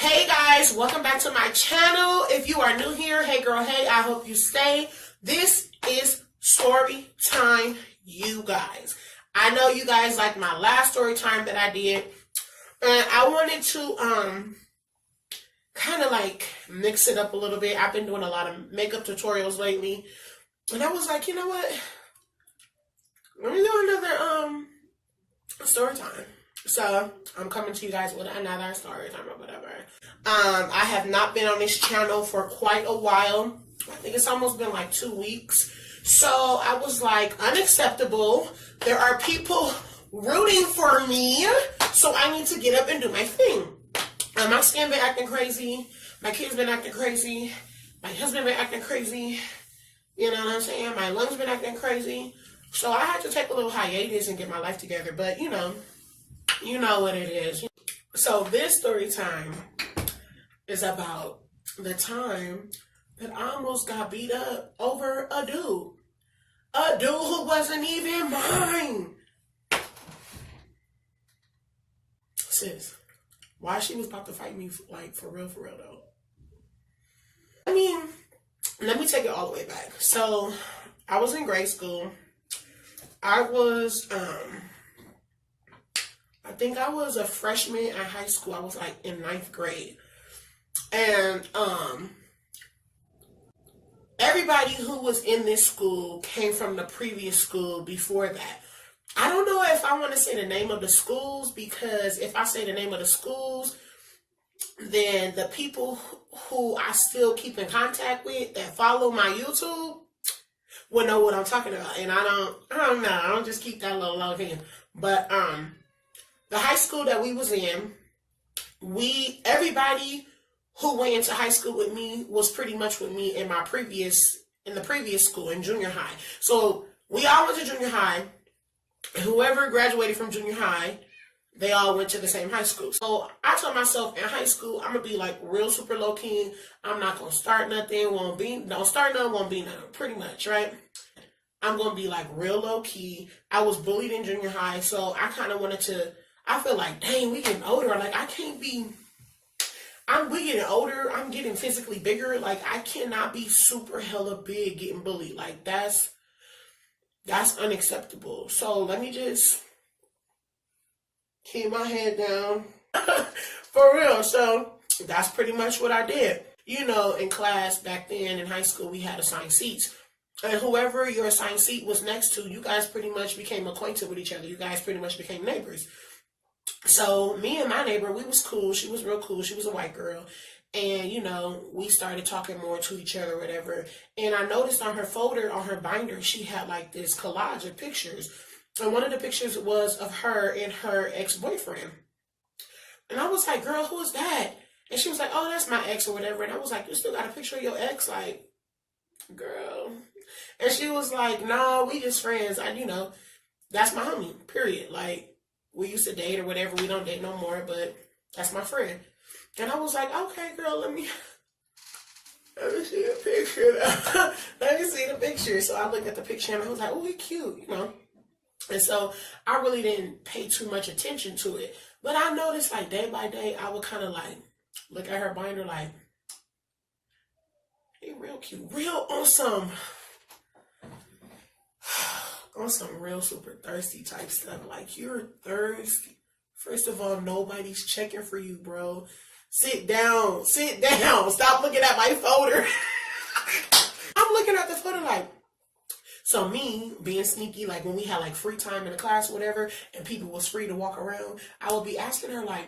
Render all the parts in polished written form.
Hey guys, welcome back to my channel. If you are new here, hey girl, hey, I hope you stay. This is story time, you guys. I know you guys like my last story time that I did, and I wanted to kind of like mix it up a little bit. I've been doing a lot of makeup tutorials lately, and I was like, you know what? Let me do another story time. So I'm coming to you guys with another story time or whatever. I have not been on this channel for quite a while. I think it's almost been like 2 weeks. So I was like, unacceptable. There are people rooting for me, so I need to get up and do my thing. My skin been acting crazy. My kids been acting crazy. My husband been acting crazy. You know what I'm saying? My lungs been acting crazy. So I had to take a little hiatus and get my life together. But you know what it is. So this story time is about the time that I almost got beat up over a dude. A dude who wasn't even mine. Sis, why she was about to fight me, like, for real though. I mean, let me take it all the way back. So I was in grade school. I was, I think I was a freshman in high school. I was like in 9th grade. And everybody who was in this school came from the previous school before that. I don't know if I want to say the name of the schools, because if I say the name of the schools, then the people who I still keep in contact with that follow my YouTube will know what I'm talking about. And I don't know. I don't just keep that little low here. But the high school that we was in, everybody who went into high school with me was pretty much with me in the previous school in junior high. So we all went to junior high. Whoever graduated from junior high, they all went to the same high school. So I told myself in high school, I'm gonna be like real super low key. I'm not gonna start nothing. Don't start nothing. Won't be nothing. Pretty much, right? I'm gonna be like real low key. I was bullied in junior high, so I kind of wanted to. I feel like, dang, we getting older. Like, I can't be, we getting older. I'm getting physically bigger. Like, I cannot be super hella big getting bullied. Like, that's unacceptable. So let me just keep my head down. For real. So that's pretty much what I did. You know, in class back then in high school, we had assigned seats. And whoever your assigned seat was next to, you guys pretty much became acquainted with each other. You guys pretty much became neighbors. So me and my neighbor, we was cool. She was real cool. She was a white girl. And, you know, we started talking more to each other, whatever. And I noticed on her folder, on her binder, she had like this collage of pictures. And one of the pictures was of her and her ex-boyfriend. And I was like, girl, who is that? And she was like, oh, that's my ex or whatever. And I was like, you still got a picture of your ex? Like, girl. And she was like, nah, we just friends. That's my homie, period. Like, we used to date or whatever. We don't date no more, but that's my friend. And I was like, okay, girl, let me see the picture. Let me see the picture. So I looked at the picture and I was like, oh, he's cute, you know. And so I really didn't pay too much attention to it. But I noticed, like, day by day, I would kind of like look at her binder like, he real cute. Real on some real super thirsty type stuff. Like, you're thirsty. First of all, nobody's checking for you, bro. Sit down. Stop looking at my folder. I'm looking at the folder like, so me being sneaky, like when we had like free time in the class or whatever, and people was free to walk around, I would be asking her like,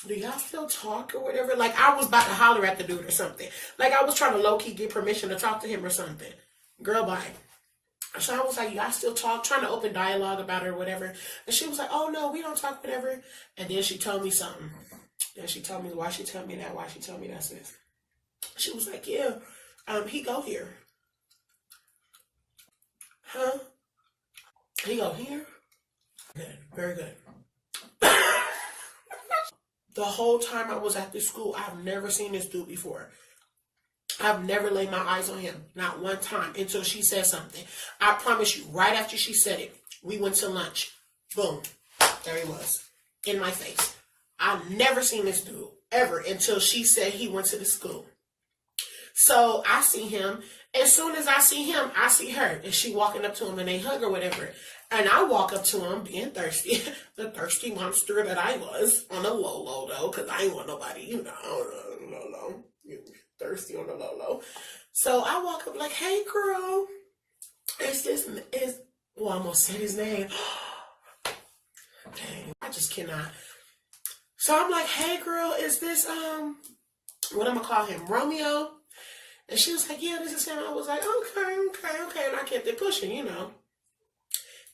do y'all still talk or whatever? Like, I was about to holler at the dude or something. Like, I was trying to low-key get permission to talk to him or something. Girl, bye. So I was like, y'all still talk? Trying to open dialogue about her or whatever. And she was like, oh, no, we don't talk, whatever. And then she told me something. Then she told me why she told me that, sis. She was like, yeah, he go here. Huh? He go here? Good, very good. The whole time I was at this school, I've never seen this dude before. I've never laid my eyes on him, not one time, until she said something. I promise you, right after she said it, we went to lunch. Boom. There he was, in my face. I've never seen this dude. ever until she said he went to the school. So I see him. As soon as I see him, I see her. And she walking up to him and they hug or whatever. And I walk up to him being thirsty. The thirsty monster that I was. On the low though. Because I ain't want nobody, you know, thirsty on the low. So I walk up like, hey girl. I almost said his name. Dang, I just cannot. So I'm like, hey girl, is this, what I'm going to call him, Romeo? And she was like, yeah, this is him. I was like, okay. And I kept it pushing, you know.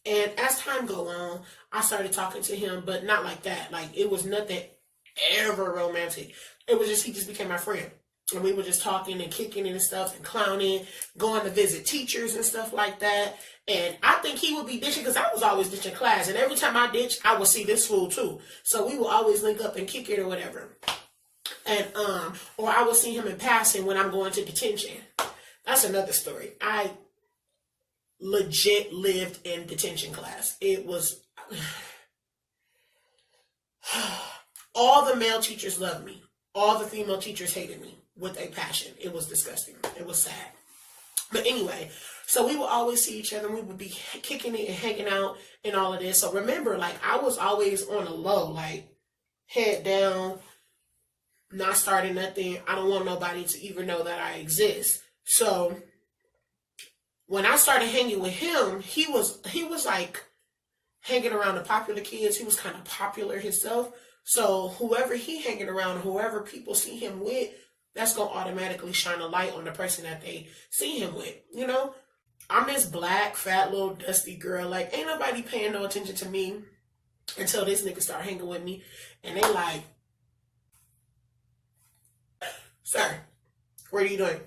And as time go on, I started talking to him, but not like that. Like, it was nothing ever romantic. It was just, he just became my friend. And we were just talking and kicking and stuff and clowning, going to visit teachers and stuff like that. And I think he would be ditching because I was always ditching class. And every time I ditched, I would see this fool too. So we would always link up and kick it or whatever. And or I would see him in passing when I'm going to detention. That's another story. I legit lived in detention class. It was all the male teachers loved me. All the female teachers hated me with a passion. It was disgusting. It was sad. But anyway, so we would always see each other and we would be kicking it and hanging out and all of this. So remember, like, I was always on a low, like, head down, not starting nothing. I don't want nobody to even know that I exist. So when I started hanging with him, he was like hanging around the popular kids. He was kind of popular himself. So whoever he hanging around, whoever people see him with, that's going to automatically shine a light on the person that they see him with, you know? I'm this black, fat, little dusty girl. Like, ain't nobody paying no attention to me until this nigga start hanging with me. And they like, sir, what are you doing?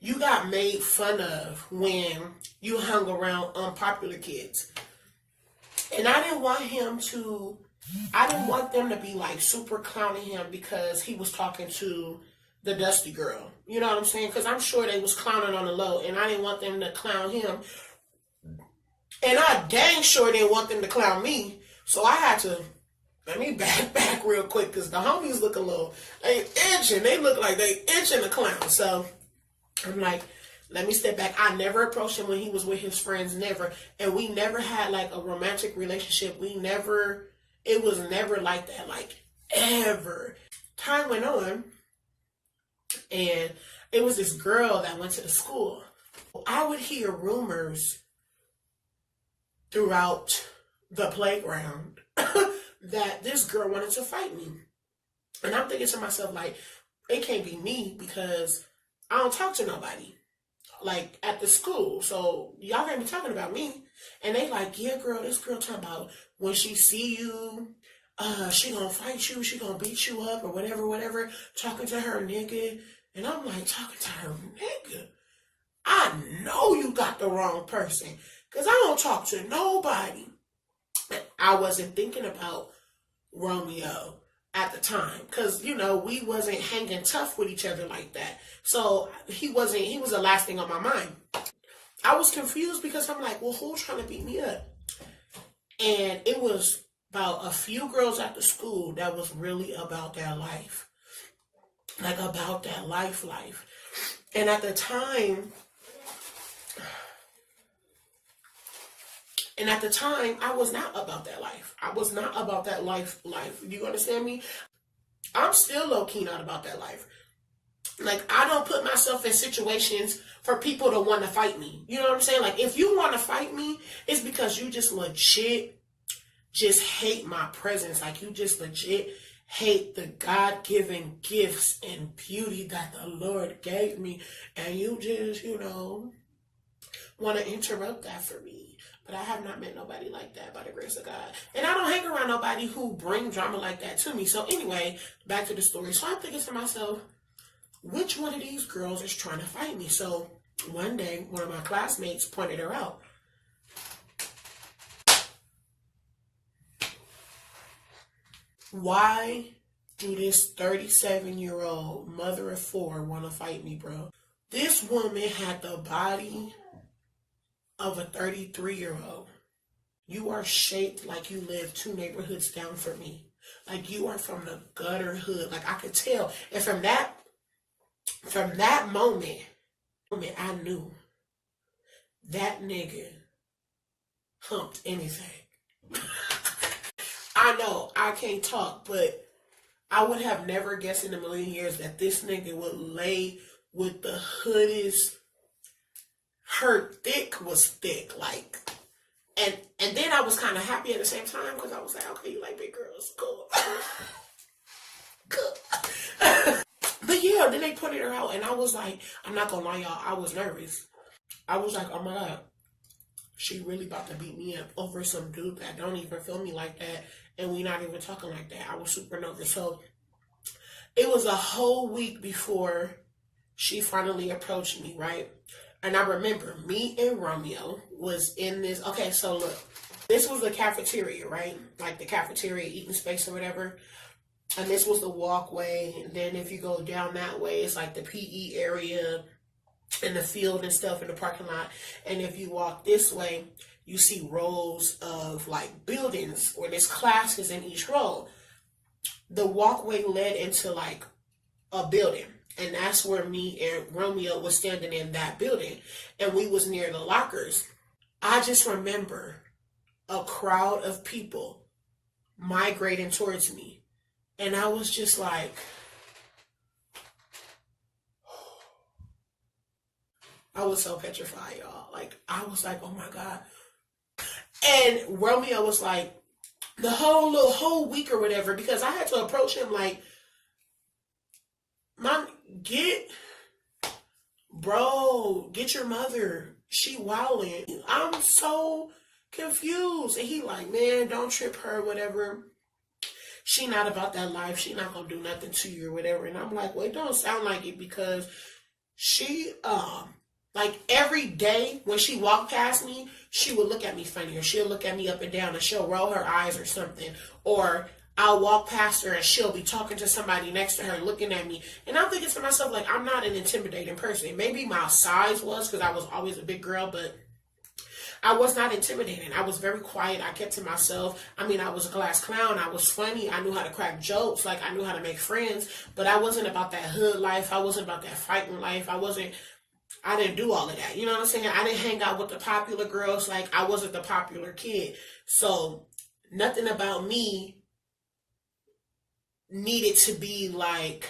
You got made fun of when you hung around unpopular kids. And I didn't want them to be like super clowning him because he was talking to the dusty girl. You know what I'm saying? Because I'm sure they was clowning on the low and I didn't want them to clown him. And I dang sure didn't want them to clown me. So I had to, let me back real quick because the homies look a little, they itching. They look like they itching to clown. So I'm like, let me step back. I never approached him when he was with his friends, never. And we never had like a romantic relationship. It was never like that, like ever. Time went on and it was this girl that went to the school. I would hear rumors throughout the playground that this girl wanted to fight me. And I'm thinking to myself, like, it can't be me because I don't talk to nobody, like, at the school. So y'all can't be talking about me. And they like, yeah, girl, this girl talking about when she see you, she gonna fight you, she gonna beat you up or whatever, talking to her nigga. And I'm like, talking to her nigga? I know you got the wrong person because I don't talk to nobody. I wasn't thinking about Romeo at the time because, you know, we wasn't hanging tough with each other like that. So he was the last thing on my mind. I was confused because I'm like, well, who's trying to beat me up? And it was about a few girls at the school that was really about their life. Like, about that life. And at the time, I was not about that life. I was not about that life. Do you understand me? I'm still low-key not about that life. Like, I don't put myself in situations for people to want to fight me. You know what I'm saying? Like, if you want to fight me, it's because you just legit just hate my presence. Like, you just legit hate the God-given gifts and beauty that the Lord gave me. And you just, you know, want to interrupt that for me. But I have not met nobody like that by the grace of God. And I don't hang around nobody who bring drama like that to me. So anyway, back to the story. So I'm thinking to myself, which one of these girls is trying to fight me? So one day, one of my classmates pointed her out. Why do this 37-year-old mother of four want to fight me, bro? This woman had the body of a 33-year-old. You are shaped like you live 2 neighborhoods down from me. Like, you are from the gutter hood. Like, I could tell. And from that moment, I knew that nigga humped anything. I know I can't talk, but I would have never guessed in a million years that this nigga would lay with the hoodest. Her thick was thick, like, and then I was kind of happy at the same time because I was like, okay, you like big girls, cool, cool. But yeah, then they pointed her out, and I was like, I'm not gonna lie, y'all, I was nervous. I was like, oh my god, she really about to beat me up over some dude that don't even feel me like that, and we not even talking like that. I was super nervous. So it was a whole week before she finally approached me, right? And I remember me and Romeo was in this. Okay, so look, this was the cafeteria, right? Like the cafeteria eating space or whatever. And this was the walkway. And then if you go down that way, it's like the PE area and the field and stuff in the parking lot. And if you walk this way, you see rows of like buildings where there's classes in each row. The walkway led into like a building. And that's where me and Romeo was standing in that building. And we was near the lockers. I just remember a crowd of people migrating towards me. And I was just like, I was so petrified, y'all. Like, I was like, oh my God. And Romeo was like, the whole week or whatever, because I had to approach him like, Mom, get your mother. She wildin'. I'm so confused. And he like, man, don't trip her, whatever. She not about that life. She not gonna do nothing to you or whatever. And I'm like, well, it don't sound like it because she, like every day when she walked past me, she would look at me funny, or she'll look at me up and down, and she'll roll her eyes or something. Or I'll walk past her and she'll be talking to somebody next to her looking at me. And I'm thinking to myself, like, I'm not an intimidating person. Maybe my size was because I was always a big girl, but I was not intimidating. I was very quiet. I kept to myself. I mean, I was a class clown. I was funny. I knew how to crack jokes. Like, I knew how to make friends. But I wasn't about that hood life. I wasn't about that fighting life. I didn't do all of that. You know what I'm saying? I didn't hang out with the popular girls. Like, I wasn't the popular kid. So nothing about me needed to be like,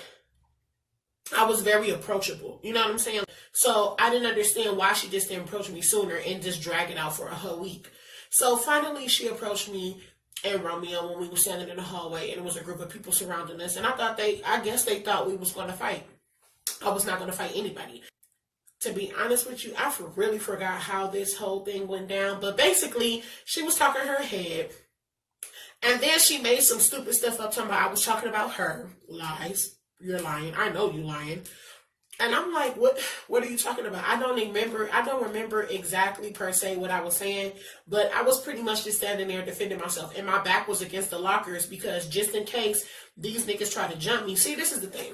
I was very approachable. You know what I'm saying? So I didn't understand why she just didn't approach me sooner and just drag it out for a whole week. So finally she approached me and Romeo when we were standing in the hallway, and it was a group of people surrounding us. And I guess they thought we was going to fight. I was not going to fight anybody. To be honest with you, I really forgot how this whole thing went down. But basically, she was talking her head. And then she made some stupid stuff up talking about I was talking about her. Lies. You're lying. I know you lying. And I'm like, what are you talking about? I don't remember exactly per se what I was saying, but I was pretty much just standing there defending myself. And my back was against the lockers because just in case these niggas try to jump me. See, this is the thing.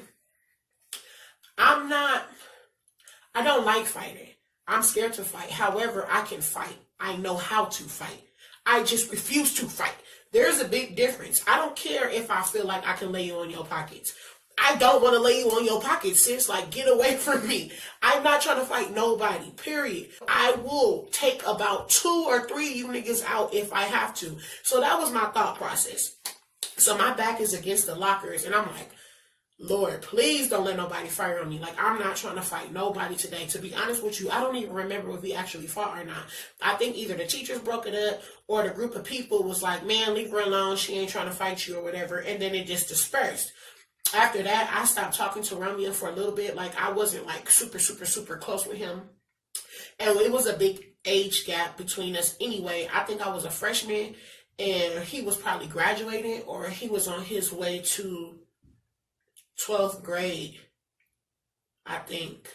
I don't like fighting. I'm scared to fight. However, I can fight. I know how to fight. I just refuse to fight. There's a big difference. I don't care if I feel like I can lay you on your pockets. I don't want to lay you on your pockets, sis. Like, get away from me. I'm not trying to fight nobody, period. I will take about 2 or 3 of you niggas out if I have to. So that was my thought process. So my back is against the lockers, and I'm like, Lord, please don't let nobody fire on me. Like, I'm not trying to fight nobody today. To be honest with you, I don't even remember if we actually fought or not. I think either the teachers broke it up or the group of people was like, man, leave her alone. She ain't trying to fight you or whatever. And then it just dispersed. After that, I stopped talking to Romeo for a little bit. Like, I wasn't like super, super, super close with him. And it was a big age gap between us anyway. I think I was a freshman and he was probably graduating, or he was on his way to 12th grade, I think.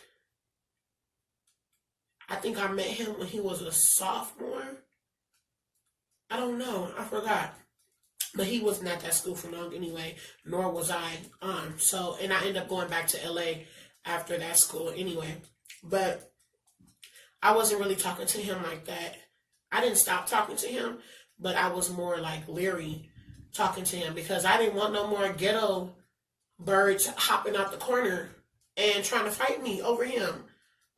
I met him when he was a sophomore. I don't know. I forgot. But he wasn't at that school for long anyway, nor was I. And I ended up going back to LA after that school anyway. But I wasn't really talking to him like that. I didn't stop talking to him, but I was more like leery talking to him because I didn't want no more ghetto birds hopping out the corner and trying to fight me over him.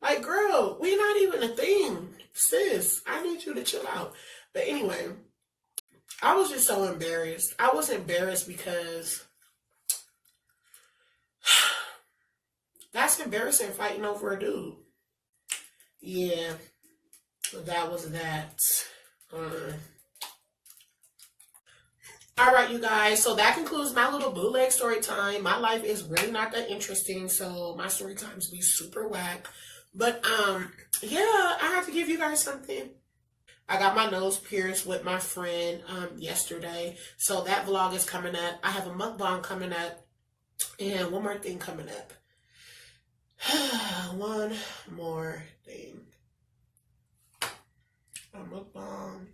Like, girl, we're not even a thing. Sis, I need you to chill out. But anyway, I was just so embarrassed. I was embarrassed because that's embarrassing, fighting over a dude. Yeah, that was that. All right, you guys. So that concludes my little bootleg story time. My life is really not that interesting, so my story times be super whack. But yeah, I have to give you guys something. I got my nose pierced with my friend yesterday, so that vlog is coming up. I have a mukbang coming up, and one more thing coming up. One more thing. A mukbang.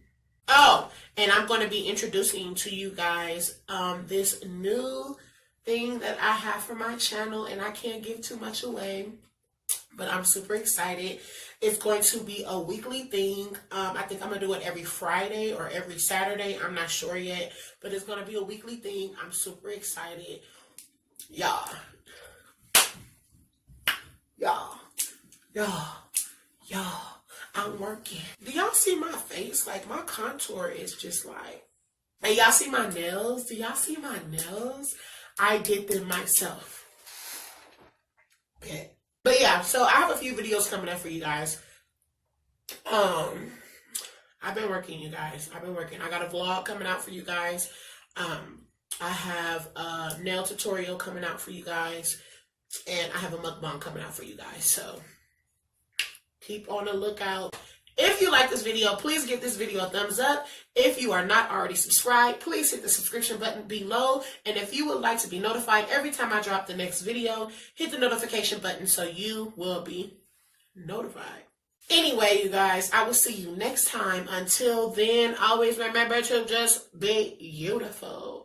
Oh, and I'm going to be introducing to you guys this new thing that I have for my channel, and I can't give too much away, but I'm super excited. It's going to be a weekly thing. I think I'm going to do it every Friday or every Saturday. I'm not sure yet, but it's going to be a weekly thing. I'm super excited. Y'all, I'm working. Do y'all see my face? Like, my contour is just like, and y'all see my nails? Do y'all see my nails? I did them myself. Okay. But yeah, so I have a few videos coming up for you guys. I've been working, you guys. I've been working. I got a vlog coming out for you guys. I have a nail tutorial coming out for you guys. And I have a mukbang coming out for you guys. So keep on the lookout. If you like this video, please give this video a thumbs up. If you are not already subscribed, please hit the subscription button below. And if you would like to be notified every time I drop the next video, hit the notification button so you will be notified. Anyway, you guys, I will see you next time. Until then, always remember to just be beautiful.